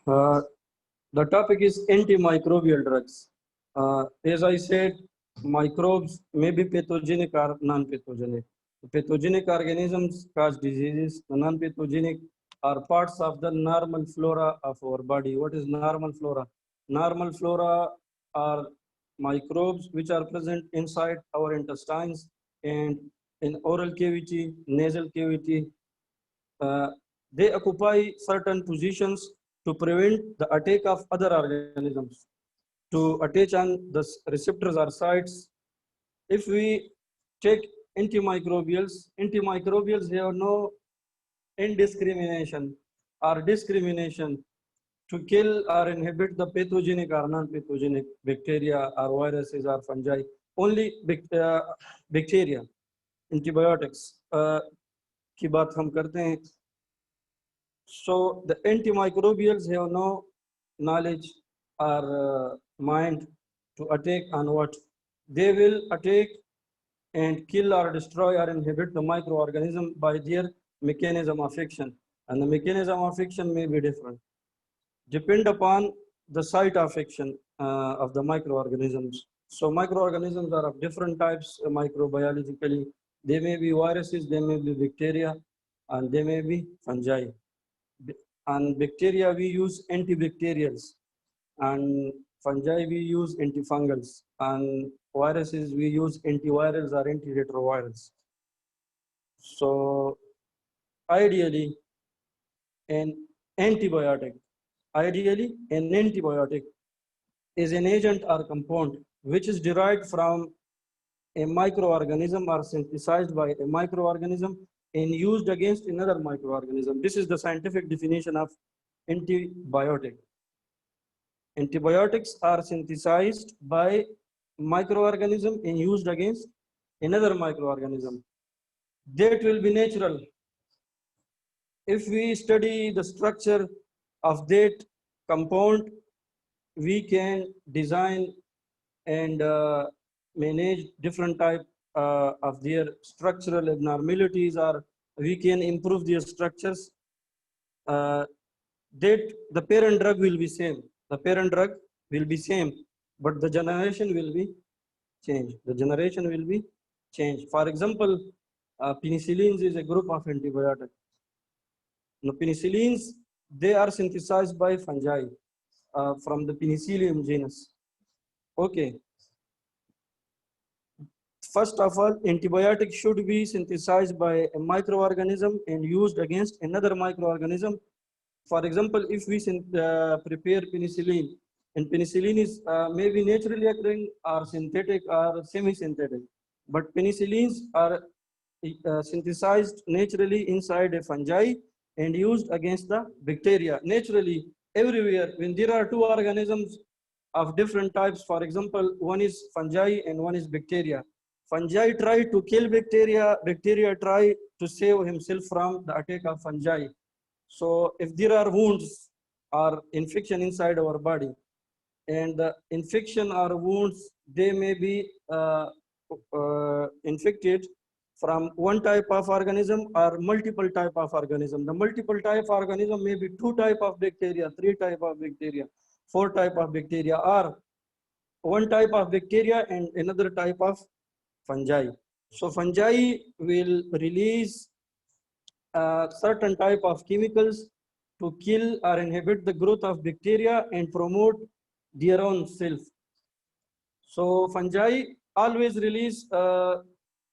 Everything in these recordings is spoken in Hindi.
Uh, the topic is antimicrobial drugs. As I said, microbes may be pathogenic or non-pathogenic. Pathogenic organisms cause diseases. The non-pathogenic are parts of the normal flora of our body. What is normal flora? Normal flora are microbes which are present inside our intestines and in oral cavity, nasal cavity, uh, they occupy certain positions to prevent the attack of other organisms, to attach on the receptors or sites. If we take antimicrobials have no indiscrimination or discrimination to kill or inhibit the pathogenic or non-pathogenic bacteria or viruses or fungi. Only bacteria, antibiotics की बात हम करते हैं. So the antimicrobials have no knowledge or mind to attack on what? They will attack and kill or destroy or inhibit the microorganism by their mechanism of action. And the mechanism of action may be different. Depend upon the site of action of the microorganisms. So microorganisms are of different types microbiologically. They may be viruses, they may be bacteria, and they may be fungi. And bacteria we use antibacterials, and fungi we use antifungals, and viruses we use antivirals or antiretrovirals. So ideally an antibiotic, ideally an antibiotic is an agent or compound which is derived from a microorganism or synthesized by a microorganism and used against another microorganism. This is the scientific definition of antibiotic. Antibiotics are synthesized by microorganism and used against another microorganism. That will be natural. If we study the structure of that compound, we can design and manage different type of their structural abnormalities, or we can improve their structures. That the parent drug will be same. The parent drug will be same, but the generation will be changed. The generation will be changed. For example, penicillins is a group of antibiotics. Now, penicillins, they are synthesized by fungi from the Penicillium genus. Okay. First of all, antibiotic should be synthesized by a microorganism and used against another microorganism. For example, if we prepare penicillin, and penicillin is maybe naturally occurring or synthetic or semi-synthetic, but penicillins are synthesized naturally inside a fungi and used against the bacteria. Naturally, everywhere, when there are two organisms of different types, for example, one is fungi and one is bacteria. Fungi try to kill bacteria, bacteria try to save himself from the attack of fungi. So if there are wounds or infection inside our body, and the infection or wounds, they may be infected from one type of organism or multiple type of organism. The multiple type organism may be two type of bacteria, three type of bacteria, four type of bacteria, or one type of bacteria and another type of fungi. So fungi will release certain type of chemicals to kill or inhibit the growth of bacteria and promote their own self. So fungi always release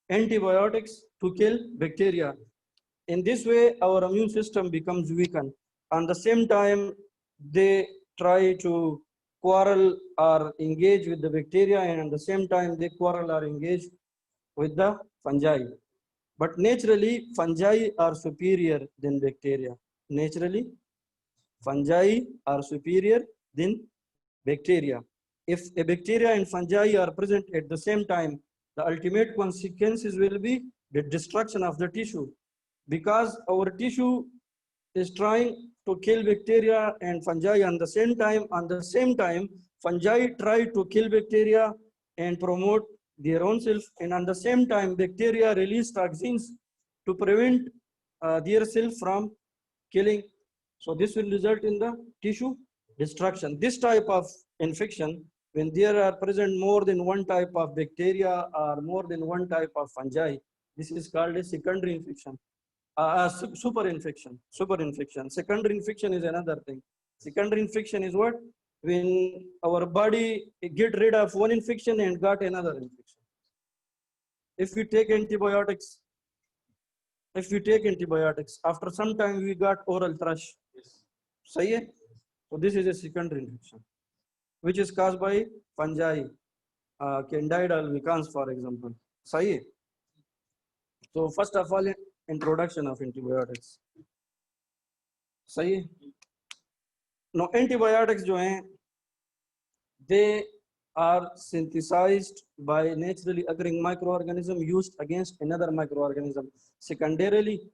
antibiotics to kill bacteria. In this way, our immune system becomes weakened. At the same time, they try to quarrel or engage with the bacteria, and at the same time, they quarrel or engage with the fungi. But naturally, fungi are superior than bacteria. Naturally, fungi are superior than bacteria. If a bacteria and fungi are present at the same time, the ultimate consequences will be the destruction of the tissue, because our tissue is trying to kill bacteria and fungi on the same time. On the same time, fungi try to kill bacteria and promote their own self, and on the same time, bacteria release toxins to prevent their self from killing. So this will result in the tissue destruction. This type of infection, when there are present more than one type of bacteria or more than one type of fungi, this is called a secondary infection. Super infection. Secondary infection is another thing. Secondary infection is what? When our body get rid of one infection and got another infection. If we take antibiotics, after some time we got oral thrush. Sahi hai? So this is a secondary infection, which is caused by fungi, Candida albicans, for example. Sahi hai? So first of all, introduction of antibiotics. Sahi hai? Now antibiotics जो हैं, they are synthesized by naturally occurring microorganism used against another microorganism. Secondarily,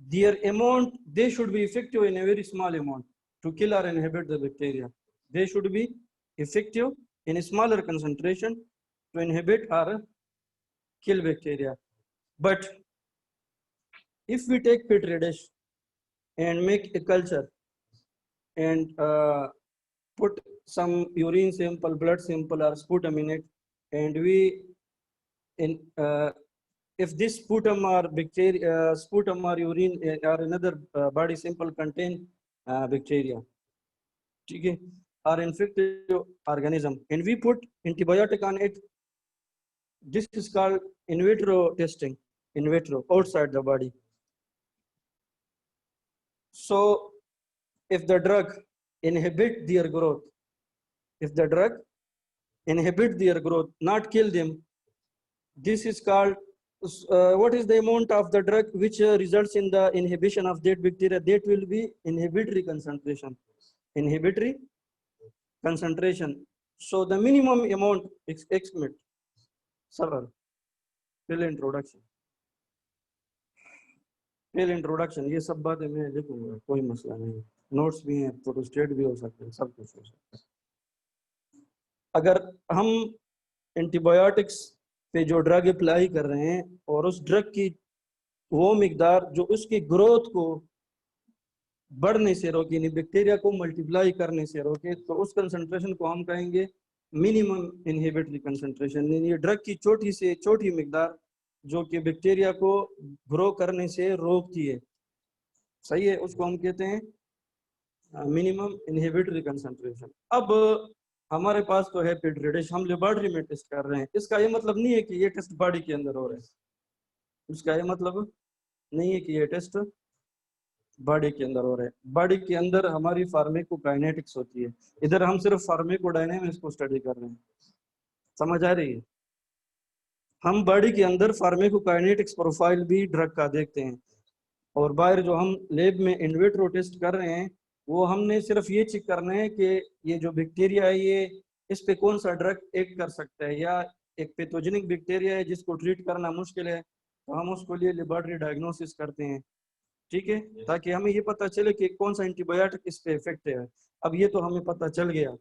their amount, they should be effective in a very small amount to kill or inhibit the bacteria. They should be effective in a smaller concentration to inhibit or kill bacteria. But if we take petri dish and make a culture and put some urine sample, blood sample, or sputum in it, and we if this sputum or bacteria, sputum or urine or another body sample contain bacteria, okay, or infective organism, and we put antibiotic on it, this is called in vitro testing, in vitro, outside the body. So if the drug inhibit their growth, not kill them, this is called what is the amount of the drug which results in the inhibition of that bacteria? That will be inhibitory concentration. So the minimum amount is estimate. Several. Till introduction. ये सब बातें मैं लिखूंगा, कोई मसला नहीं. नोट्स भी हैं, फोटोस्टेट भी हो सकते हैं, सब कुछ हो सकता है. अगर हम एंटीबायोटिक्स पे जो ड्रग अप्लाई कर रहे हैं और उस ड्रग की वो मिकदार जो उसकी ग्रोथ को बढ़ने से रोके, यानी बैक्टीरिया को मल्टीप्लाई करने से रोके, तो उस कंसंट्रेशन को हम कहेंगे मिनिमम इनहिबिटरी कंसंट्रेशन. यानी ड्रग की छोटी से छोटी मिकदार जो कि बैक्टीरिया को ग्रो करने से रोकती है, सही है, उसको हम कहते हैं मिनिमम इनहिबिटरी कंसंट्रेशन. अब हमारे पास तो है पेट्री डिश, हम लेबोरेटरी में टेस्ट कर रहे हैं. इसका ये मतलब नहीं है कि ये टेस्ट बॉडी के अंदर हो रहा है. इसका ये मतलब नहीं है कि ये टेस्ट बॉडी के अंदर हो रहा है. बॉडी के अंदर हमारी फार्माकोकाइनेटिक्स होती है. इधर हम सिर्फ फार्माकोडायनामिक्स को स्टडी कर रहे हैं. समझ आ रही है? हम बॉडी के अंदर फार्माकोकाइनेटिक्स प्रोफाइल भी ड्रग का देखते हैं, और बाहर जो हम लैब में इन विट्रो टेस्ट कर रहे हैं वो हमने सिर्फ ये चेक करना है कि ये जो बैक्टीरिया है ये इस पे कौन सा ड्रग एक्ट कर सकता है, या एक पैथोजेनिक बैक्टीरिया है जिसको ट्रीट करना मुश्किल है तो हम उसको लिए लेबोरेटरी डायग्नोसिस करते हैं. ठीक है, ताकि हमें ये पता चले कि कौन सा एंटीबायोटिक इस पे इफेक्ट है. अब ये तो हमें पता चल गया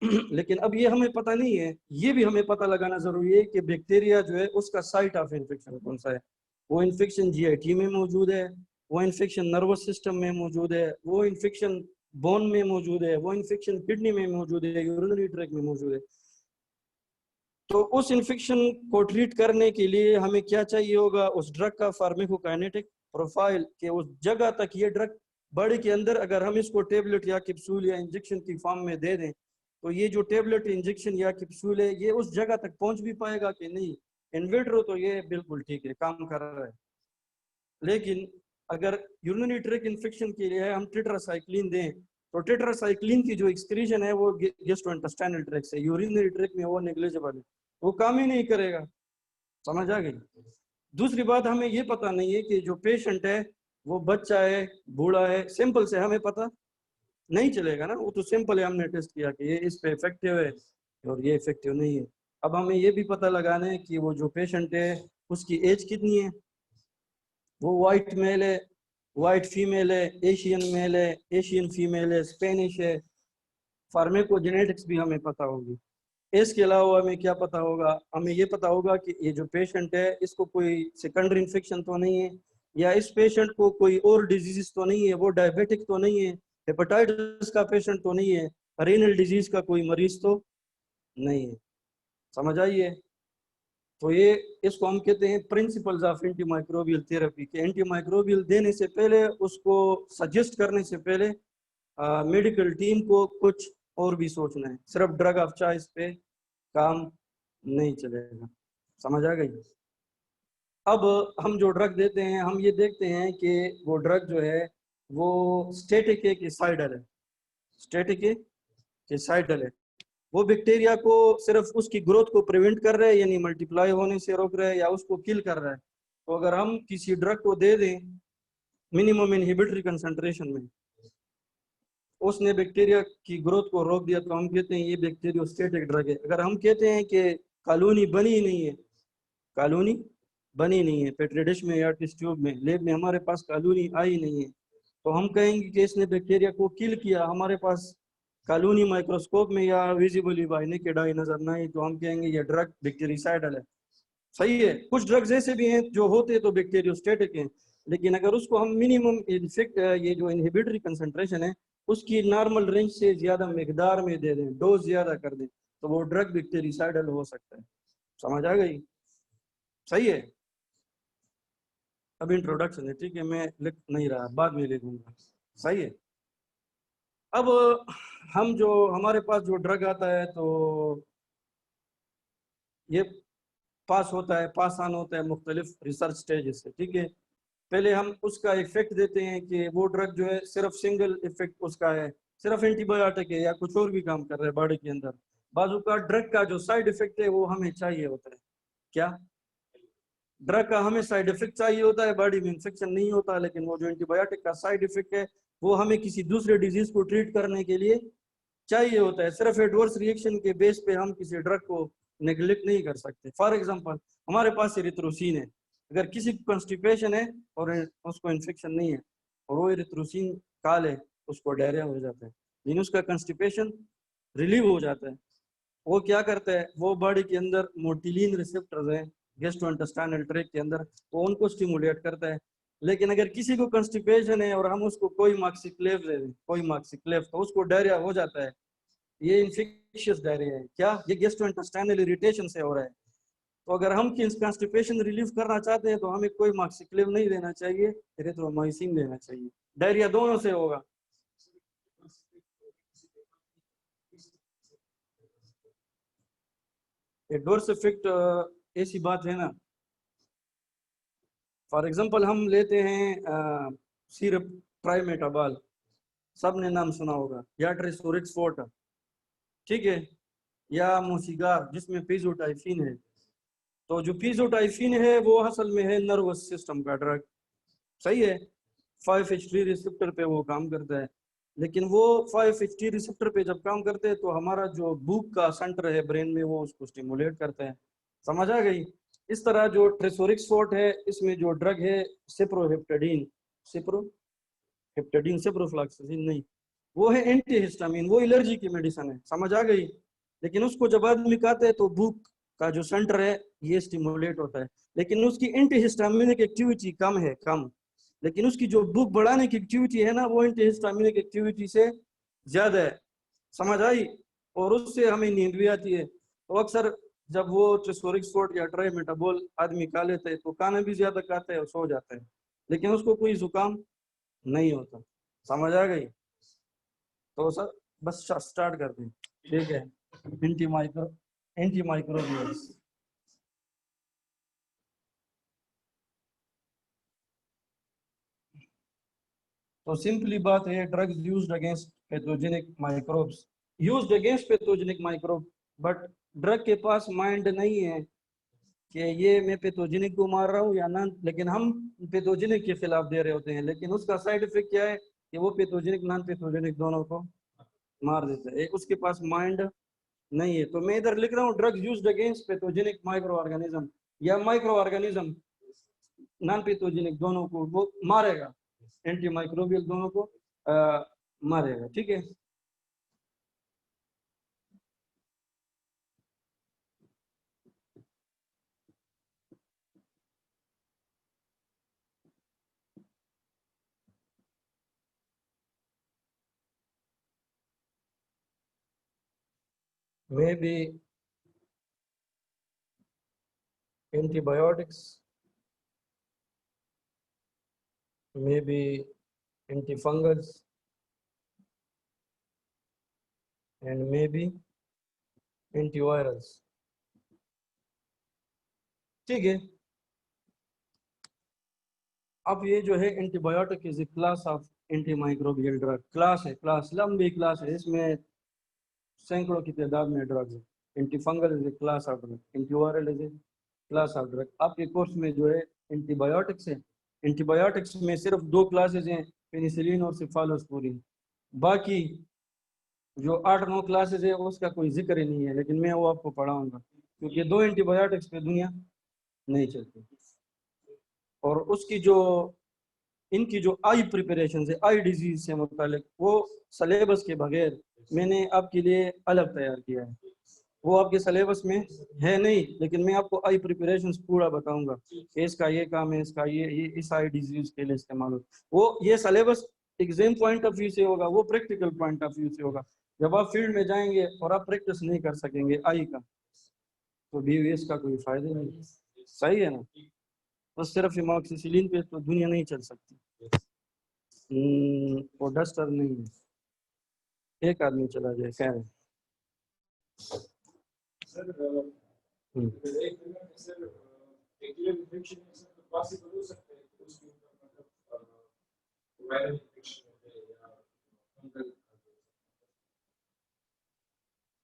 लेकिन अब ये हमें पता नहीं है, ये भी हमें पता लगाना जरूरी है कि बैक्टीरिया जो है उसका साइट ऑफ इन्फेक्शन कौन सा है. वो इन्फेक्शन जीआईटी में मौजूद है, वो इन्फेक्शन नर्वस सिस्टम में मौजूद है, वो इन्फेक्शन बोन में मौजूद है, वो इन्फेक्शन किडनी में मौजूद है, यूरिनरी ट्रैक्ट में मौजूद है. तो उस इन्फेक्शन को ट्रीट करने के लिए हमें क्या चाहिए होगा? उस ड्रग का फार्माकोकाइनेटिक प्रोफाइल के उस जगह तक ये ड्रग बॉडी के अंदर अगर हम इसको टेबलेट या कैप्सूल या इंजेक्शन की फॉर्म में दे दें तो ये जो टेबलेट, इंजेक्शन या कैप्सूल है ये उस जगह तक पहुंच भी पाएगा कि नहीं? इन विट्रो तो ये बिल्कुल ठीक है, काम कर रहा है. लेकिन अगर यूरिनरी ट्रैक्ट इन्फेक्शन के लिए हम टेट्रासाइक्लिन दें तो टेट्रासाइक्लिन की जो एक्सक्रीशन है वो गैस्ट्रोइंटेस्टाइनल ट्रैक्ट से, यूरिनरी ट्रैक्ट में वो नेग्लिजिबल है, वो काम ही नहीं करेगा. समझ आ गई? दूसरी बात, हमें ये पता नहीं है कि जो पेशेंट है वो बच्चा है, बूढ़ा है. सिंपल से हमें पता नहीं चलेगा ना, वो तो सिंपल है, हमने टेस्ट किया कि ये इस पे इफेक्टिव है और ये इफेक्टिव नहीं है. अब हमें ये भी पता लगाना है कि वो जो पेशेंट है उसकी एज कितनी है, वो वाइट मेल है, वाइट फीमेल है, एशियन मेल है, एशियन फीमेल है, स्पेनिश है. फार्माकोजेनेटिक्स भी हमें पता होगी. इसके अलावा हमें क्या पता होगा? हमें ये पता होगा कि ये जो पेशेंट है इसको कोई सेकेंडरी इन्फेक्शन तो नहीं है, या इस पेशेंट को कोई और डिजीज तो नहीं है, वो डायबिटिक तो नहीं है, हेपेटाइटिस का पेशेंट तो नहीं है, रीनल डिजीज का कोई मरीज तो नहीं है। समझ आइए। तो ये इसको हम कहते हैं principles of anti microbial therapy के एंटी माइक्रोबियल देने से पहले, उसको सजेस्ट करने से पहले मेडिकल टीम को कुछ और भी सोचना है, सिर्फ ड्रग ऑफ चॉइस पे काम नहीं चलेगा। समझ आ गई। अब हम जो ड्रग देते हैं, हम ये देखते हैं कि वो ड्रग जो है वो स्टैटिक है कि साइडल है। स्टैटिक है कि साइडल है। वो बैक्टीरिया को सिर्फ उसकी ग्रोथ को प्रिवेंट कर रहा है, यानी मल्टीप्लाई होने से रोक रहा है, या उसको किल कर रहा है। तो अगर हम किसी ड्रग को दे दें मिनिमम इनहिबिटरी कंसंट्रेशन में, उसने बैक्टीरिया की ग्रोथ को रोक दिया, तो हम कहते हैं ये बैक्टीरियोस्टेटिक ड्रग है। अगर हम कहते हैं कि कॉलोनी बनी ही नहीं है, कॉलोनी बनी नहीं है पेट्री डिश में या टेस्ट ट्यूब में, लैब में हमारे पास कॉलोनी आई नहीं है, तो हम कहेंगे कि इसने बैक्टीरिया को किल किया। हमारे पास कॉलोनी माइक्रोस्कोप में या विजिबली बाय नेकेड आई नजर नहीं आई, तो हम कहेंगे ये ड्रग बैक्टीरिसाइडल है। सही है। कुछ ड्रग्स ऐसे भी हैं जो होते तो बैक्टीरियोस्टेटिक हैं, लेकिन अगर उसको हम मिनिमम इफेक्ट, ये जो इनहिबिटरी कंसंट्रेशन है उसकी नॉर्मल रेंज से ज्यादा मिकदार में दे दें, डोज ज्यादा कर दें, तो वो ड्रग बैक्टीरिसाइडल हो सकता है। समझ आ गई। सही है। अब इंट्रोडक्शन है, ठीक है, मैं लिख नहीं रहा, बाद में लिखूंगा। सही है। अब हम जो हमारे पास जो ड्रग आता है, तो ये पास होता है, पास ऑन होता है मुख्तलिफ रिसर्च स्टेज से। ठीक है। पहले हम उसका इफेक्ट देते हैं कि वो ड्रग जो है सिर्फ सिंगल इफेक्ट उसका है, सिर्फ एंटीबायोटिक है या कुछ और भी काम कर रहा है बॉडी के अंदर। बाजू का ड्रग का जो साइड इफेक्ट है वो हमें चाहिए होता है। क्या? ड्रग का हमें साइड इफेक्ट चाहिए होता है, बॉडी में इंफेक्शन नहीं होता, लेकिन वो जो एंटीबायोटिक का साइड इफेक्ट है वो हमें किसी दूसरे डिजीज को ट्रीट करने के लिए चाहिए होता है। सिर्फ एडवर्स रिएक्शन के बेस पे हम किसी ड्रग को नेग्लेक्ट नहीं कर सकते। फॉर एग्जांपल, हमारे पास एरिथ्रोसिन है, अगर किसी को कॉन्स्टिपेशन है और उसको इन्फेक्शन नहीं है और वो एरिथ्रोसिन काल है, उसको डायरिया हो जाता है, लेकिन उसका कॉन्स्टिपेशन रिलीव हो जाता है। वो क्या करता है, वो बॉडी के अंदर मोटिलिन रिसेप्टर्स हैं गैस्ट्रोइंटेस्टाइनल ट्रैक्ट के अंदर, वो उनको स्टिमुलेट करता है। लेकिन अगर किसी को कॉन्स्टिपेशन है और हम उसको कोई मार्क्सिक्लेव दे दें, कोई मार्क्सिक्लेव, तो उसको डायरिया हो जाता है। ये इन्फेक्शियस डायरिया है। क्या? ये गैस्ट्रोइंटेस्टाइनल इरिटेशन से हो रहा है। तो अगर हम कॉन्स्टिपेशन रिलीव करना चाहते हैं तो हमें कोई मार्क्सिक्लेव नहीं देना चाहिए, एरिथ्रोमाइसिन देना चाहिए। डायरिया दोनों से होगा। एडवर्स इफेक्ट ऐसी बात है ना, फॉर एग्जांपल हम लेते हैं सिरप ट्राइमेटाबॉल, सबने नाम सुना होगा, या ट्रेसोरिक्स फोर्ट, ठीक है, या मोसिगार जिसमें पिज़ोटाइफिन है। तो जो पिज़ोटाइफिन है वो असल में है नर्वस सिस्टम का ड्रग। सही है। 5-HT रिसेप्टर पे वो काम करता है। लेकिन वो 5-HT रिसेप्टर पे जब काम करते हैं तो हमारा जो भूख का सेंटर है ब्रेन में वो उसको स्टिमुलेट करता है। समझ आ गई। इस तरह जो ट्रेसोरिक्स फोर्ट है इसमें जो ड्रग है सिप्रोहेप्टेडीन, सिप्रोहेप्टेडीन, सिप्रोफ्लॉक्सासिन नहीं, वो है एंटी हिस्टामिन, वो एलर्जी की मेडिसिन है। समझ आ गई। लेकिन उसको जब आदमी खाते हैं तो भूख का जो सेंटर है ये स्टिमुलेट होता है, लेकिन उसकी एंटी हिस्टामिनिक एक्टिविटी कम है, कम। लेकिन उसकी जो भूख बढ़ाने की एक्टिविटी है ना, वो एंटी हिस्टामिनिक एक्टिविटी से ज्यादा है। समझ आई। और उससे हमें नींद भी आती है। तो अक्सर जब वो ट्रेसोरिक स्पोर्ट या ट्राई मेटाबॉल आदमी खा लेते हैं तो खाना भी ज्यादा खाते हैं और सो जाते हैं, लेकिन उसको कोई जुकाम नहीं होता। समझ आ गई। तो सर बस स्टार्ट करते हैं। ठीक है। Anti micro anti microbials. तो सिंपली बात है, drugs used against pathogenic microbes, used against pathogenic microbe, but drug के पास माइंड नहीं है कि ये मैं पैथोजेनिक को मार रहा हूँ या नॉन, लेकिन हम पैथोजेनिक के खिलाफ दे रहे होते हैं, लेकिन उसका साइड इफेक्ट क्या है कि वो पैथोजेनिक नॉन पैथोजेनिक दोनों को मार देता है। एक उसके पास माइंड नहीं है। तो मैं इधर लिख रहा हूँ drugs used against pathogenic micro organism, या माइक्रो ऑर्गेनिज्म नॉन पैथोजेनिक दोनों को वो मारेगा, एंटी माइक्रोबियल दोनों को मारेगा। ठीक है। maybe antibiotics, maybe antifungals, and maybe antivirals. ठीक है, अब ये जो है antibiotic is a class of antimicrobial drug. Class है, क्लास लंबी क्लास है, इसमें सैकड़ों की तादाद में ड्रग्स है। Antifungal is a class of drug, antiviral is a class of drug. आपके कोर्स में जो है एंटीबायोटिक्स है, एंटीबायोटिक्स में सिर्फ दो क्लासेज हैं, पेनिसिलिन और सिफालोस्पोरिन। बाकी जो 8-9 क्लासेज है उसका कोई जिक्र ही नहीं है, लेकिन मैं वो आपको पढ़ाऊंगा, क्योंकि दो एंटीबायोटिक्स पे दुनिया नहीं चलती। और उसकी जो इनकी जो आई प्रिपरेशन है, आई डिजीज से मुतालिक, वो सलेबस के बगैर मैंने आपके लिए अलग तैयार किया है। वो आपके सिलेबस में है नहीं, लेकिन मैं आपको आई प्रिपरेशन पूरा बताऊंगा कि इसका ये काम है, इसका ये इस आई डिजीज के लिए इस्तेमाल हो। वो ये syllabus exam point of view से होगा, वो प्रैक्टिकल पॉइंट ऑफ व्यू से होगा। जब आप फील्ड में जाएंगे और आप प्रैक्टिस नहीं कर सकेंगे आई का, तो BVS का कोई फायदा नहीं। सही है ना? बस सिर्फ एमोक्सिसिलिन पे तो दुनिया नहीं चल सकती। वो डस्टर नहीं है, एक आदमी चला जाए खैर।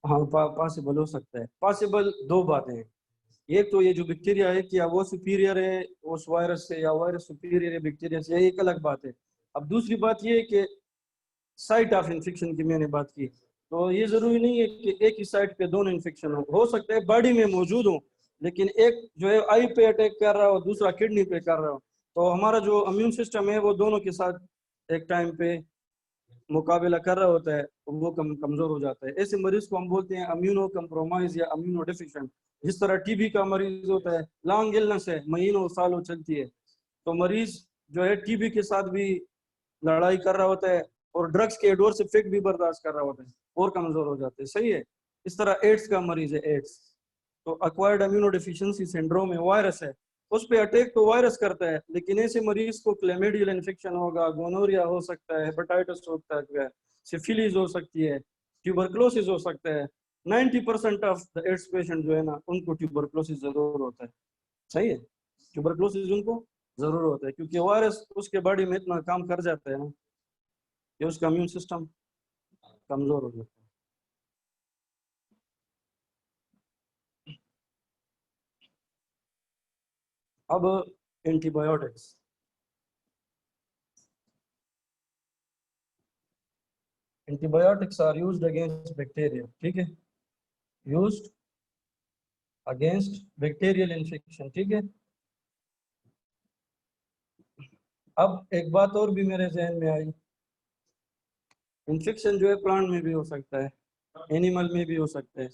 हाँ, पॉसिबल हो सकता है। पॉसिबल दो बातें हैं, एक तो ये जो बैक्टीरिया है क्या वो सुपीरियर है उस वायरस से, या वायरस सुपीरियर है बैक्टीरिया से, एक अलग बात है। अब दूसरी बात ये है कि साइट ऑफ इन्फेक्शन की मैंने बात की, तो ये जरूरी नहीं है कि एक ही साइट पे दोनों इन्फेक्शन हो सकता है बॉडी में मौजूद हो, लेकिन एक जो है आई पे अटैक कर रहा हो, दूसरा किडनी पे कर रहा हो, तो हमारा जो इम्यून सिस्टम है वो दोनों के साथ एक टाइम पे मुकाबला कर रहा होता है, वो कमजोर हो जाता है। ऐसे मरीज को हम बोलते हैं इम्यूनो कम्प्रोमाइज या इम्यूनो डेफिशिएंट। जिस तरह टीबी का मरीज होता है, लॉन्ग इलनेस है, महीनों सालों चलती है, तो मरीज जो है टीबी के साथ भी लड़ाई कर रहा होता है और ड्रग्स के एडवर्स इफेक्ट भी बर्दाश्त कर रहा होता है और कमजोर हो जाते हैं। सही है? इस तरह एड्स का मरीज है, एड्स तो एक्वायर्ड इम्यूनो डिफिशिएंसी सिंड्रोम है, वायरस है, उस पे अटैक तो वायरस करता है, लेकिन ऐसे मरीज को क्लेमिडियल इन्फेक्शन होगा, गोनोरिया हो सकता है, हेपेटाइटिस हो सकता है, सिफिलिस हो सकती है, ट्यूबरकुलोसिस हो सकता है। 90% ऑफ द एड्स पेशेंट जो है ना, उनको ट्यूबरकुलोसिस जरूर होता है। सही है? ट्यूबरकुलोसिस उनको जरूर होता है, क्योंकि वायरस उसके बॉडी में इतना काम कर जाता है ना कि उसका इम्यून सिस्टम कमजोर हो जाता है। अब antibiotics, antibiotics are used against bacteria. ठीक है? Used against bacterial infection. ठीक है? अब एक बात और भी मेरे जहन में आई, इन्फेक्शन जो है प्लांट में भी हो सकता है, एनिमल में भी हो सकता है,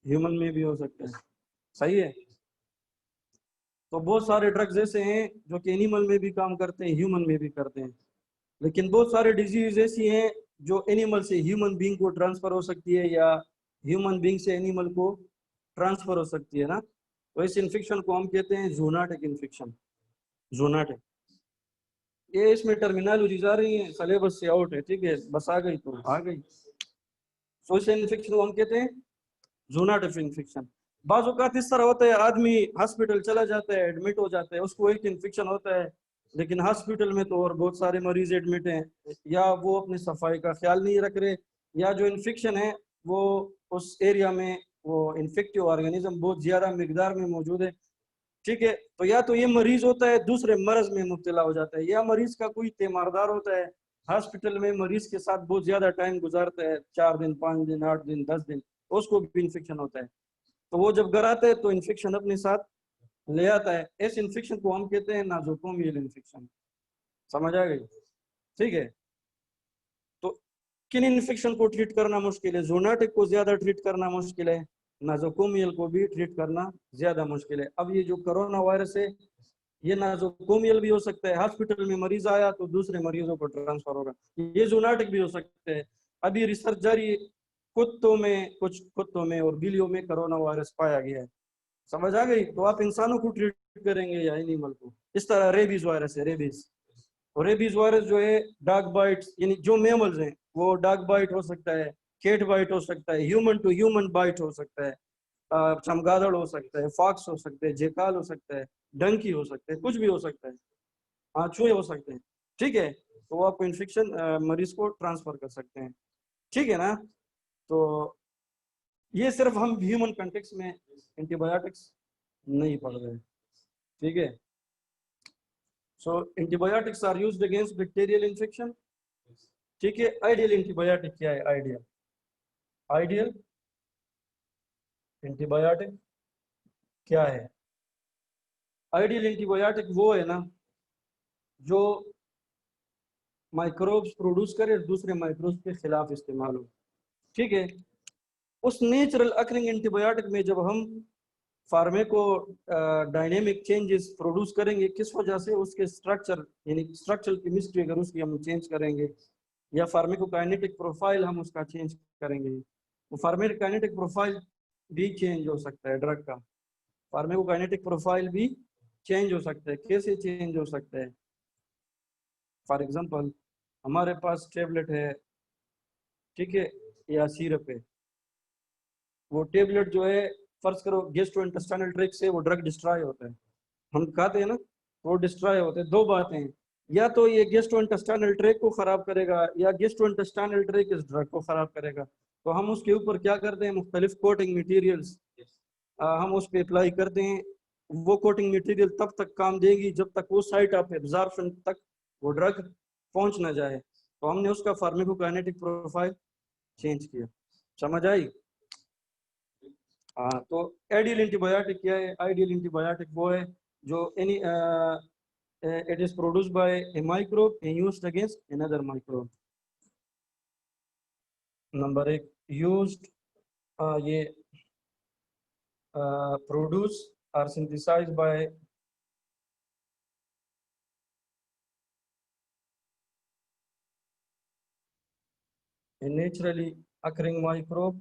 ह्यूमन में भी हो सकता है। सही है? तो बहुत सारे ड्रग्स ऐसे हैं जो कि एनिमल में भी काम करते हैं, ह्यूमन में भी करते हैं, लेकिन बहुत सारे डिजीज ऐसी हैं जो एनिमल से ह्यूमन बीइंग को ट्रांसफर हो सकती है, या ह्यूमन बीइंग से एनिमल को ट्रांसफर हो सकती है ना। तो इस इन्फेक्शन को हम कहते हैं जूनाटिक इन्फेक्शन। जूनाटिक, ये इसमें टर्मिनोलॉजीज आ रही है, सिलेबस से आउट है। ठीक है? बस आ गई तो आ गई। सोशल इन्फेक्शन को हम कहते हैं जूनाटिक इन्फेक्शन। बाज़ औक़ात इस तरह होता है, आदमी हॉस्पिटल चला जाता है, एडमिट हो जाता है, उसको एक इन्फेक्शन होता है, लेकिन हॉस्पिटल में तो और बहुत सारे मरीज एडमिट हैं, या वो अपनी सफाई का ख्याल नहीं रख रहे, या जो इन्फेक्शन है वो उस एरिया में वो इन्फेक्टिव ऑर्गेनिज्म बहुत ज्यादा मिकदार में मौजूद है। ठीक है? तो या तो ये मरीज होता है दूसरे मर्ज में मुब्तला हो जाता है, या मरीज का कोई तीमारदार होता है, हॉस्पिटल में मरीज के साथ बहुत ज्यादा टाइम गुजारता है, 4 दिन 5 दिन 8 दिन 10 दिन, उसको भी इन्फेक्शन होता है। तो वो जब घर आता है तो इन्फेक्शन अपने साथ ले आता है। इस इन्फेक्शन को हम कहते हैं नाजोकोमियल इन्फेक्शन। समझ आ गई? ठीक है? तो किन इन्फेक्शन को ट्रीट करना मुश्किल है? जूनाटिक को ज्यादा ट्रीट करना मुश्किल है, नाजोकोमियल को भी ट्रीट करना ज्यादा मुश्किल है। अब ये जो कोरोना वायरस है, ये नाजोकोमियल भी हो सकता है, हॉस्पिटल में मरीज आया तो दूसरे मरीजों को ट्रांसफर होगा, ये जूनाटिक भी हो सकते हैं। अभी रिसर्च जारी कुछ कुत्तों में और बिल्लियों में कोरोना वायरस पाया गया है। समझ आ गई? तो आप इंसानों को ट्रीट करेंगे या एनिमल को? इस तरह रेबीज वायरस है, रेबीज। और रेबीज वायरस जो है डॉग बाइट, यानी जो मेमल्स हैं वो डॉग बाइट हो सकता है, कैट बाइट हो सकता है, ह्यूमन टू ह्यूमन बाइट हो सकता है, चमगादड़ हो सकता है, फॉक्स हो सकते हैं, जेकाल हो सकता है, डंकी हो सकता है, कुछ भी हो सकता है। हाँ, चूहे हो सकते हैं। ठीक है, तो वो आपको इन्फेक्शन मरीज को ट्रांसफर कर सकते हैं। ठीक है ना? तो ये सिर्फ हम ह्यूमन कंटेक्स में एंटीबायोटिक्स नहीं पढ़ रहे हैं। ठीक है, so antibiotics are used against bacterial infection. ठीक है, आइडियल एंटीबायोटिक क्या है? आइडियल आइडियल एंटीबायोटिक क्या है? आइडियल एंटीबायोटिक वो है ना जो माइक्रोब्स प्रोड्यूस करे, दूसरे माइक्रोब्स के खिलाफ इस्तेमाल हो। ठीक है, उस नेचुरल अकरिंग एंटीबायोटिक में जब हम फार्मेको डायनेमिक चेंजेस प्रोड्यूस करेंगे, किस वजह से? उसके स्ट्रक्चर, यानी स्ट्रक्चरल केमिस्ट्री अगर उसकी हम चेंज करेंगे, या फार्मेकोकाइनेटिक प्रोफाइल हम उसका चेंज करेंगे। वो फार्मेकोकाइनेटिक प्रोफाइल भी चेंज हो सकता है ड्रग का। फार्मेकोकाइनेटिक प्रोफाइल भी चेंज हो सकता है। कैसे चेंज हो सकता है? फॉर एग्जांपल, हमारे पास टेबलेट है, ठीक है, या सिरप है। वो टेबलेट जो है, फर्ज करो गैस्ट्रोइंटेस्टाइनल ट्रैक्ट से वो ड्रग डिस्ट्रॉय होता है, हम खाते हैं ना, वो डिस्ट्रॉय होते हैं। दो बातें हैं, या तो ये गैस्ट्रोइंटेस्टाइनल ट्रैक्ट को खराब करेगा, या गैस्ट्रोइंटेस्टाइनल ट्रैक्ट इस ड्रग को खराब करेगा। तो हम उसके ऊपर क्या करते हैं? मुख्तलिफ कोटिंग मटीरियल्स हम उस पर अप्लाई करते हैं। वो कोटिंग मटीरियल तब तक काम देगी जब तक वो साइट ऑफ एब्जॉर्प्शन तक वो ड्रग पहुंच ना जाए। तो हमने उसका फार्मेकोकाइनेटिक प्रोफाइल चेंज किया। समझ आई? हाँ, तो आइडियल एंटीबायोटिक क्या है? आइडियल एंटीबायोटिक वो है जो any it is produced by a microbe and used against another microbe. Number एक, यूज्ड, ये produce are synthesized by a naturally occurring microbe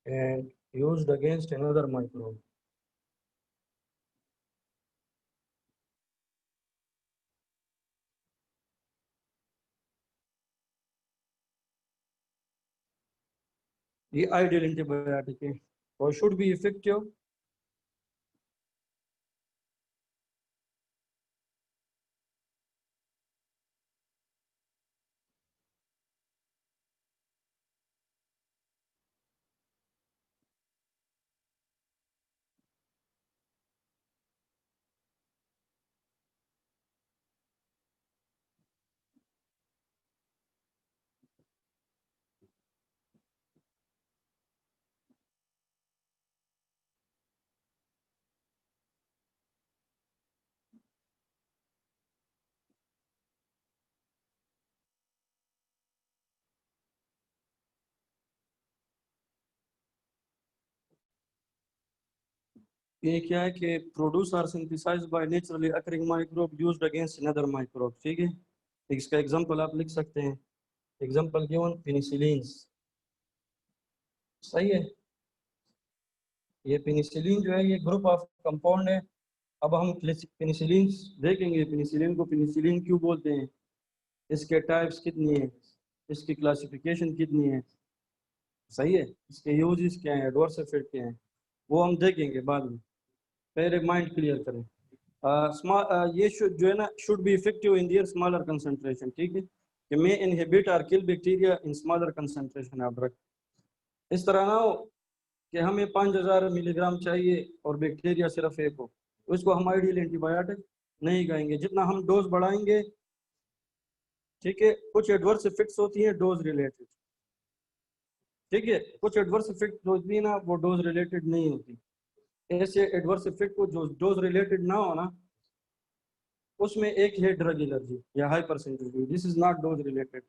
and used against another microbe. ये आइडियल एंटीबायोटिक है और शुड बी इफेक्टिव ये क्या है कि produce are synthesized by naturally occurring microbe used against another microbe. ठीक है, इसका एग्जांपल आप लिख सकते हैं। Example given penicillin. सही है, ये पेनिसिलिन जो है ये ग्रुप ऑफ कंपाउंड है। अब हम पेनिसिलिन देखेंगे, पेनिसिलिन को पेनिसिलिन क्यों बोलते हैं, इसके टाइप्स कितनी है, इसकी क्लासिफिकेशन कितनी है। सही है, इसके यूजेस क्या हैं, एडवर्स इफेक्ट क्या हैं, वो हम देखेंगे बाद में। पहले माइंड क्लियर करें। ये जो है ना, should be effective in their smaller concentration. ठीक है, कि मे इनहिबिट और kill bacteria in smaller concentration of drug. इस तरह ना हो कि हमें 5000 मिलीग्राम चाहिए और बैक्टीरिया सिर्फ एक हो, तो इसको हम आइडियल एंटीबायोटिक नहीं कहेंगे। जितना हम डोज बढ़ाएंगे, ठीक है, कुछ एडवर्स इफेक्ट्स होती हैं डोज रिलेटेड। ठीक है, कुछ एडवर्स इफेक्ट जो होती है ना वो डोज रिलेटेड नहीं होती। ऐसे एडवर्स इफेक्ट को जो डोज रिलेटेड ना हो ना, उसमें एक है ड्रग एलर्जी या hyper sensitivity, this is not dose related.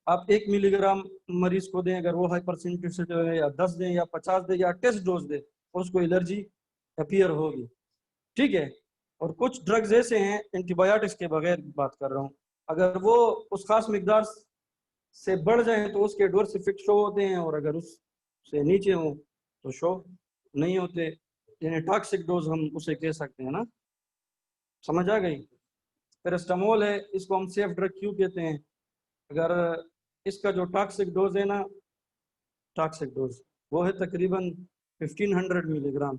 आप 1 मिलीग्राम मरीज को दें, अगर वो हाइपर सेंसिटिव है, या 10 दें या 50 दें या टेस्ट डोज दें, उसको एलर्जी अपीयर होगी। ठीक है, और कुछ ड्रग्स ऐसे हैं एंटीबायोटिक्स के बगैर बात कर रहा हूँ, अगर वो उस खास मिकदार से बढ़ जाए तो उसके एडवर्स इफेक्ट शो होते हैं, और अगर उससे नीचे हो तो शो नहीं होते, यानी टॉक्सिक डोज हम उसे कह सकते हैं ना। समझ आ गई? पैरास्टामोल है, इसको हम सेफ ड्रग क्यों कहते हैं? अगर इसका जो टॉक्सिक डोज है ना, टॉक्सिक डोज वो है तकरीबन 1500 मिलीग्राम।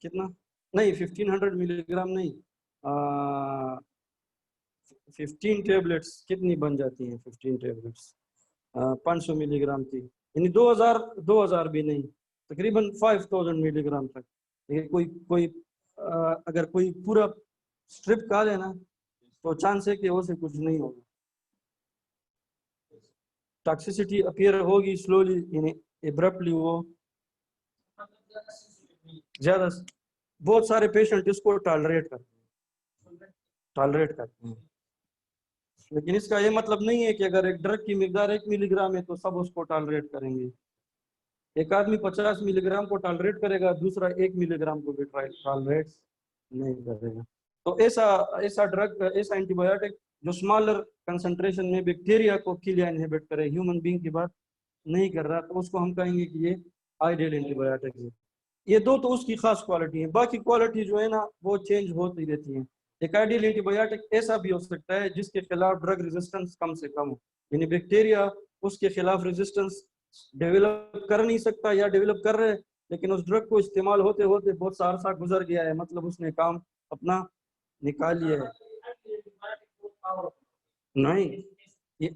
कितना? नहीं 1500 मिलीग्राम नहीं, 15 टेबलेट्स कितनी बन जाती हैं? 15 टेबलेट्स 500 मिलीग्राम की, यानी 2000 भी नहीं, तकरीबन 5000 मिलीग्राम तक। ये कोई कोई अगर कोई पूरा स्ट्रिप खा लेना तो चांस है कि उसे कुछ नहीं होगा। टॉक्सिसिटी अपीयर होगी स्लोली, यानी एब्रप्टली, वो ज्यादा, बहुत सारे पेशेंट इसको टॉलरेट करते हैं, लेकिन इसका ये मतलब नहीं है कि अगर एक ड्रग की मिकदार 1 मिलीग्राम है तो सब उसको टॉलरेट करेंगे। एक आदमी 50 मिलीग्राम को टॉलरेट करेगा, दूसरा 1 मिलीग्राम को भी टॉलरेट नहीं करेगा। तो ऐसा ऐसा ड्रग, ऐसा एंटीबायोटिक जो स्मॉलर कंसंट्रेशन में बैक्टीरिया को किल या इनहिबिट करे, ह्यूमन बीइंग की बात नहीं कर रहा, तो उसको हम कहेंगे कि ये आइडियल एंटीबायोटिक है। ये दो तो उसकी खास क्वालिटी है, बाकी क्वालिटी जो है ना वो चेंज होती रहती है। एक आइडियल एंटीबायोटिक ऐसा भी हो सकता है जिसके खिलाफ ड्रग रेजिस्टेंस कम से कम हो, यानी बैक्टीरिया उसके खिलाफ रेजिस्टेंस डेवलप कर नहीं सकता या डेवलप कर रहे, लेकिन उस ड्रग को इस्तेमाल होते होते बहुत सा अरसा गुजर गया है, मतलब उसने काम अपना निकाल लिया है। नहीं, ये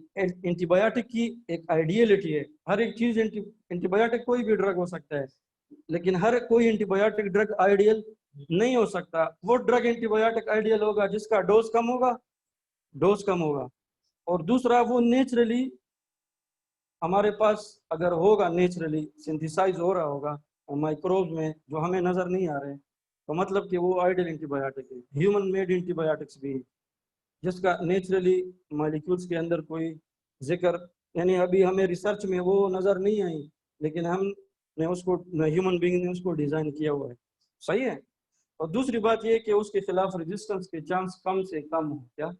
एंटीबायोटिक की एक आइडियलिटी है, हर एक चीज एंटीबायोटिक कोई भी ड्रग हो सकता है, लेकिन हर कोई एंटीबायोटिक ड्रग आइडियल नहीं हो सकता। वो ड्रग एंटीबायोटिक आइडियल होगा जिसका डोज कम होगा, और दूसरा वो नेचुरली हमारे पास अगर होगा, नेचुरली सिंथेसाइज हो रहा होगा माइक्रोब्स में जो हमें नजर नहीं आ रहे, तो मतलब कि वो आइडियल एंटीबायोटिक है। ह्यूमन मेड एंटीबायोटिक्स भी है जिसका नेचुरली मॉलिक्यूल्स के अंदर कोई जिक्र, यानी अभी हमें रिसर्च में वो नज़र नहीं आई, लेकिन हमने उसको, ह्यूमन बीइंग ने उसको डिज़ाइन किया हुआ है। सही है। और दूसरी बात ये कि उसके खिलाफ रेजिस्टेंस के चांस कम से कम हो। क्या?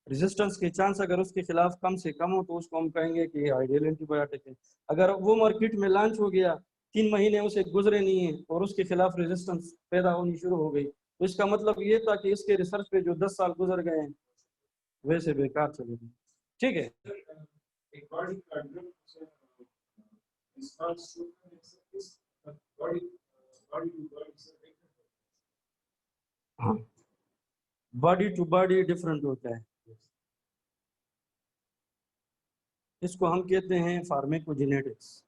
रेजिस्टेंस के चांस अगर उसके खिलाफ कम से कम हो तो उसको हम कहेंगे कि आइडियल एंटीबायोटिक है। अगर वो मार्केट में लॉन्च हो गया, 3 महीने उसे गुजरे नहीं है और उसके खिलाफ रेजिस्टेंस पैदा होनी शुरू हो गई, तो इसका मतलब ये था कि इसके रिसर्च पे जो 10 साल गुजर गए हैं वैसे बेकार चले गए। ठीक है। हाँ, बॉडी टू बॉडी डिफरेंट होता है, इसको हम कहते हैं फार्मेकोजेनेटिक्स।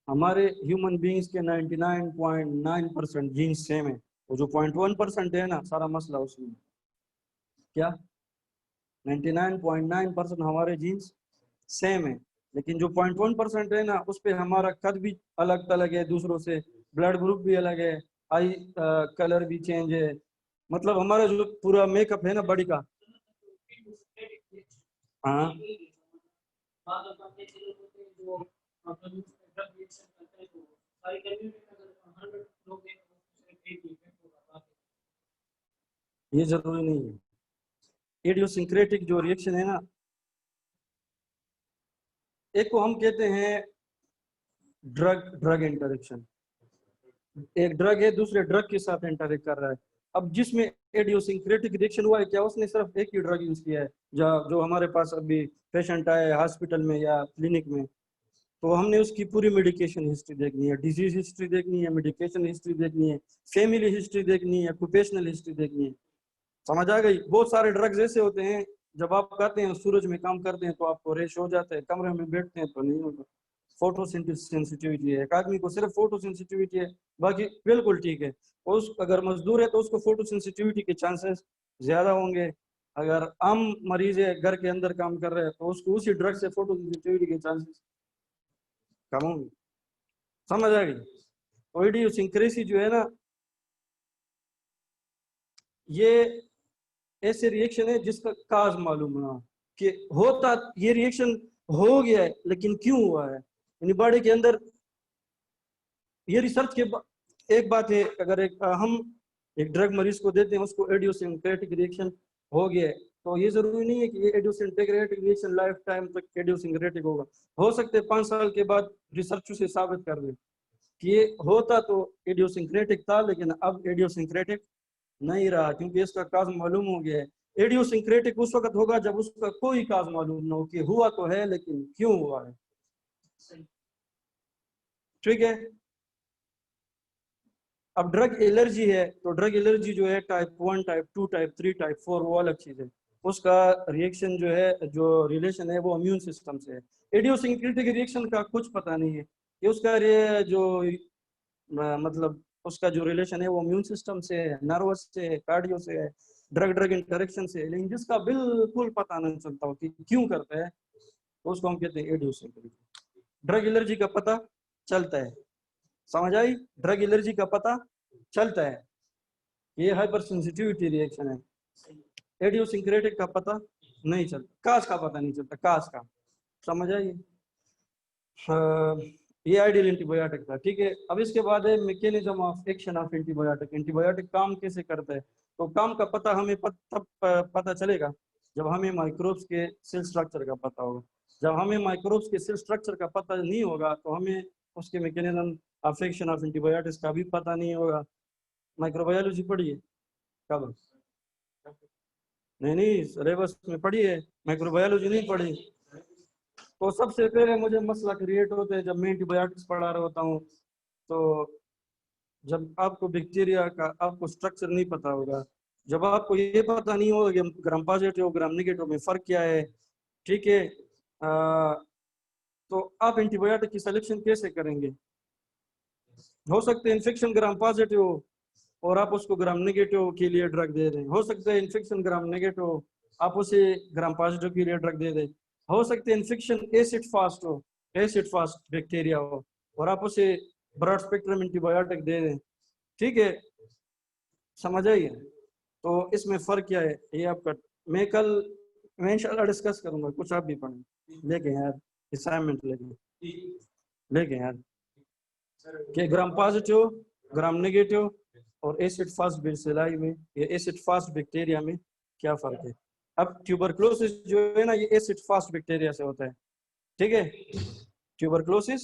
हमारे ह्यूमन बींग्स के 99.9% जीन्स सेम है, वो जो 0.1% है ना, सारा मसला उसमें। क्या? 99.9% हमारे जीन्स सेम है, लेकिन जो 0.1% है ना, उस पर हमारा कद भी अलग अलग है दूसरों से, ब्लड ग्रुप भी अलग है, आई कलर भी चेंज है, मतलब हमारा जो पूरा मेकअप है ना बॉडी का। हाँ, ये जरूरी नहीं है। इडियोसिंक्रेटिक जो रिएक्शन है ना, एक को हम कहते हैं ड्रग ड्रग इंटरेक्शन, एक ड्रग है दूसरे ड्रग के साथ इंटरेक्ट कर रहा है। अब जिसमें इडियोसिंक्रेटिक रिएक्शन हुआ है, क्या उसने सिर्फ एक ही ड्रग यूज किया है? जो हमारे पास अभी पेशेंट आए हॉस्पिटल में या क्लिनिक में, तो हमने उसकी पूरी मेडिकेशन हिस्ट्री देखनी है, डिजीज हिस्ट्री देखनी है, मेडिकेशन हिस्ट्री देखनी है, फैमिली हिस्ट्री देखनी है, ऑक्यूपेशनल हिस्ट्री देखनी है। समझ आ गई? बहुत सारे ड्रग्स ऐसे होते हैं, जब आप खाते हैं सूरज में काम करते हैं तो आपको रेश हो जाता है, कमरे में बैठते हैं तो नहीं होता। फोटो सेंसिटिविटी है, एक आदमी को सिर्फ फोटो सेंसिटिविटी है, बाकी बिल्कुल ठीक है। उस अगर मजदूर है तो उसको फोटो सेंसिटिविटी के चांसेस ज्यादा होंगे। अगर आम मरीज है घर के अंदर काम कर रहे हैं तो उसको उसी ड्रग से फोटो सेंसिटिविटी के चांसेस कम होंगे। समझ आ गई? तो इडियोसिंक्रेसी जो है ना, ये ऐसे रिएक्शन है जिसका काज मालूम ना कि होता, ये रिएक्शन हो गया है लेकिन क्यों हुआ है, यानी बॉडी के अंदर। ये रिसर्च के एक बात है, अगर हम एक ड्रग मरीज को देते हैं, उसको इडियोसिंक्रेटिक रिएक्शन हो गया है, तो ये जरूरी नहीं है कि ये इडियोसिंक्रेटिक रिएक्शन लाइफ टाइम तक इडियोसिंक्रेटिक होगा। हो सकते हैं 5 साल के बाद रिसर्च से साबित कर दे कि ये होता तो इडियोसिंक्रेटिक था, लेकिन अब इडियोसिंक्रेटिक नहीं रहा, क्योंकि इसका काज मालूम हो गया है। इडियोसिंक्रेटिक उस वक्त होगा जब उसका कोई काज मालूम ना हो कि हुआ तो है लेकिन क्यों हुआ है। ठीक है। अब ड्रग एलर्जी है, तो ड्रग एलर्जी जो है टाइप 1, टाइप 2, टाइप 3, टाइप 4 वो अलग चीज है। उसका रिएक्शन जो है, जो रिलेशन है वो इम्यून सिस्टम से है। इडियोसिंक्रेटिक रिएक्शन का कुछ पता नहीं है कि उसका जो मतलब उसका जो रिलेशन है वो इम्यून सिस्टम से है, नर्वस से है, कार्डियो से है, ड्रग ड्रग इंटरेक्शन से है, लेकिन जिसका बिल्कुल पता नहीं चलता हो कि क्यों करता है तो उसको हम कहते हैं इडियोसिंक्रेटिक। ड्रग एलर्जी का पता चलता है, समझ आई? ड्रग एलर्जी का पता चलता है, ये हाइपर सेंसिटिविटी रिएक्शन है। इडियोसिंक्रेटिक का पता नहीं चलता, काज का पता नहीं चलता, काज का, समझ आई? ये आइडियल एंटीबायोटिक था। ठीक है, अब इसके बाद है mechanism of action of antibiotic. Antibiotic काम कैसे करता है, तो काम का पता हमें तब पता चलेगा जब हमें माइक्रोब्स के सेल स्ट्रक्चर का पता होगा। जब हमें माइक्रोब्स के सेल स्ट्रक्चर का पता नहीं होगा तो हमें उसके mechanism of action of antibiotics का भी पता नहीं होगा। माइक्रोबायोलॉजी पढ़ी है कब? नहीं, सिलेबस में पढ़ी है, माइक्रोबायोलॉजी नहीं पढ़ी। तो सबसे पहले मुझे मसला क्रिएट होता है जब मैं एंटीबायोटिक्स पढ़ा रहा होता हूँ, तो जब आपको बैक्टीरिया का आपको स्ट्रक्चर नहीं पता होगा, जब आपको ये पता नहीं होगा कि ग्राम पॉजिटिव ग्राम नेगेटिव में फर्क क्या है, ठीक है, तो आप एंटीबायोटिक की सिलेक्शन कैसे करेंगे? हो सकता है इन्फेक्शन ग्राम पॉजिटिव हो और आप उसको ग्राम नेगेटिव के लिए ड्रग दे दें, हो सकता है इन्फेक्शन ग्राम नेगेटिव आप उसे ग्राम पॉजिटिव के लिए ड्रग दे दें, हो सकता है इन्फेक्शन एसिड फास्ट हो, एसिड फास्ट बैक्टीरिया हो और आप उसे ब्रॉड स्पेक्ट्रम एंटीबायोटिक दे दें। ठीक है, समझ आइए? तो इसमें फर्क क्या है ये आपका मैं इंशाल्लाह डिस्कस करूंगा, कुछ आप भी पढ़ें लेके यार, असाइनमेंट लेके यार कि ग्राम पॉजिटिव ग्राम नेगेटिव और एसिड फास्ट बेसिलाई में या एसिड फास्ट बैक्टीरिया में क्या फर्क है। अब ट्यूबरक्लोसिस जो है ना, ये एसिड फास्ट बैक्टीरिया से होता है। ठीक है, ट्यूबरक्लोसिस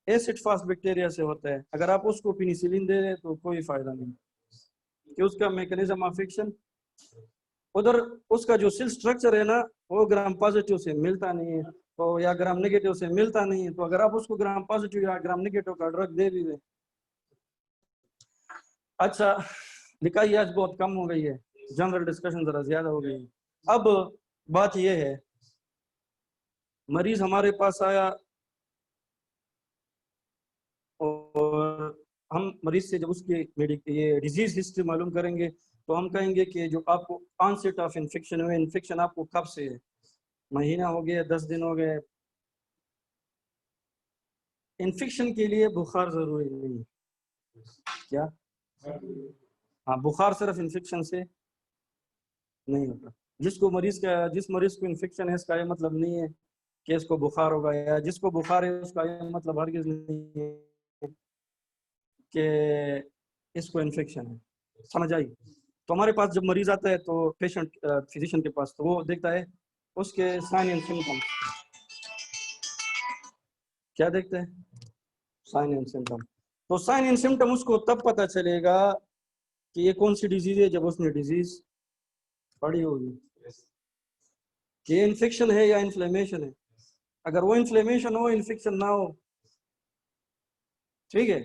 एसिड फास्ट बैक्टीरिया से होता है। अगर आप उसको पेनिसिलिन दे रहे तो कोई फायदा नहीं, कि उसका मैकेनिज्म ऑफ एक्शन उधर उसका जो सेल स्ट्रक्चर है ना वो ग्राम पॉजिटिव से मिलता नहीं है, तो या ग्राम नेगेटिव से मिलता नहीं है, तो अगर आप उसको ग्राम पॉजिटिव या ग्राम नेगेटिव का ड्रग दे भी दे। अच्छा, लिखाई आज बहुत कम हो गई है, जनरल डिस्कशन जरा ज्यादा हो गई है। अब बात यह है, मरीज हमारे पास आया और हम मरीज से जब उसकी ये डिजीज हिस्ट्री मालूम करेंगे तो हम कहेंगे कि जो आपको ऑनसेट ऑफ इन्फेक्शन हुए, इन्फेक्शन आपको कब से है, महीना हो गया, 10 दिन हो गए। इन्फेक्शन के लिए बुखार जरूरी नहीं है क्या? हाँ, बुखार सिर्फ इन्फेक्शन से नहीं होता। जिस मरीज को इन्फेक्शन है इसका ये मतलब नहीं है कि इसको बुखार होगा, या जिसको बुखार है उसका ये मतलब हरगिज नहीं है कि इसको इन्फेक्शन है। समझ आई? तो हमारे पास जब मरीज आता है तो पेशेंट फिजिशियन के पास, तो वो देखता है उसके साइन एंड सिम्टम। क्या देखते हैं? Sign and symptom. तो साइन एंड सिम्टम उसको तब पता चलेगा कि ये कौन सी डिजीज है जब उसने डिजीज पड़ी होगी कि इन्फेक्शन है या इन्फ्लेमेशन है। अगर वो इन्फ्लेमेशन हो, इन्फेक्शन ना हो, ठीक है,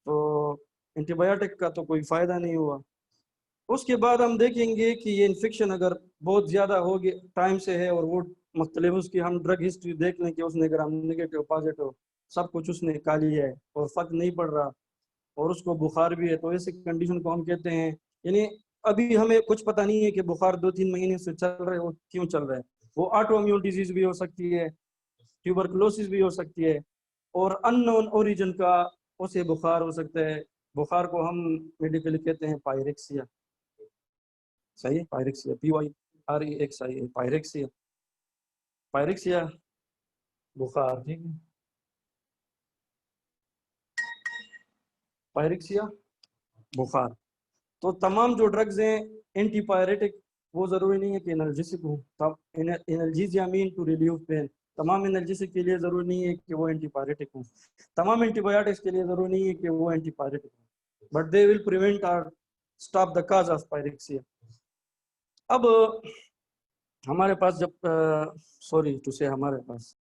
तो एंटीबायोटिक का तो कोई फायदा नहीं हुआ। उसके बाद हम देखेंगे कि ये इन्फेक्शन अगर बहुत ज्यादा हो गया टाइम से है और वो मतलब उसकी हम ड्रग हिस्ट्री देख लें कि उसने ग्राम नेगेटिव पॉजिटिव सब कुछ उसने खा लिया है और फर्क नहीं पड़ रहा और उसको बुखार भी है, तो ऐसी कंडीशन को हम कहते हैं, यानी अभी हमें कुछ पता नहीं है कि बुखार 2-3 महीने से चल रहा है, वो क्यों चल रहा है। वो ऑटो इम्यून डिजीज भी हो सकती है, ट्यूबरकुलोसिस भी हो सकती है, और अननोन ओरिजिन का उसे बुखार हो सकता है। बुखार को हम मेडिकली कहते हैं पायरेक्सिया। सही है, पायरेक्सिया, PYREXIA, पायरेक्सिया, पायरेक्सिया बुखार। ठीक है, पायरेक्सिया बुखार। तो तमाम जो ड्रग्स हैं एंटीपायरेटिक, वो जरूरी नहीं है कि एनर्जेसिक हो। तब एनर्जीजिया मीन टू रिलीव पेन, तमाम एनर्जेसिक के लिए जरूरी नहीं है कि वो एंटीपायरेटिक हो। तमाम एंटीबायोटिक्स के लिए जरूरी नहीं है कि वो एंटीपायरेटिक हो, बट दे विल प्रिवेंट और stop the cause of pyrexia. अब हमारे पास जब सॉरी टू से हमारे पास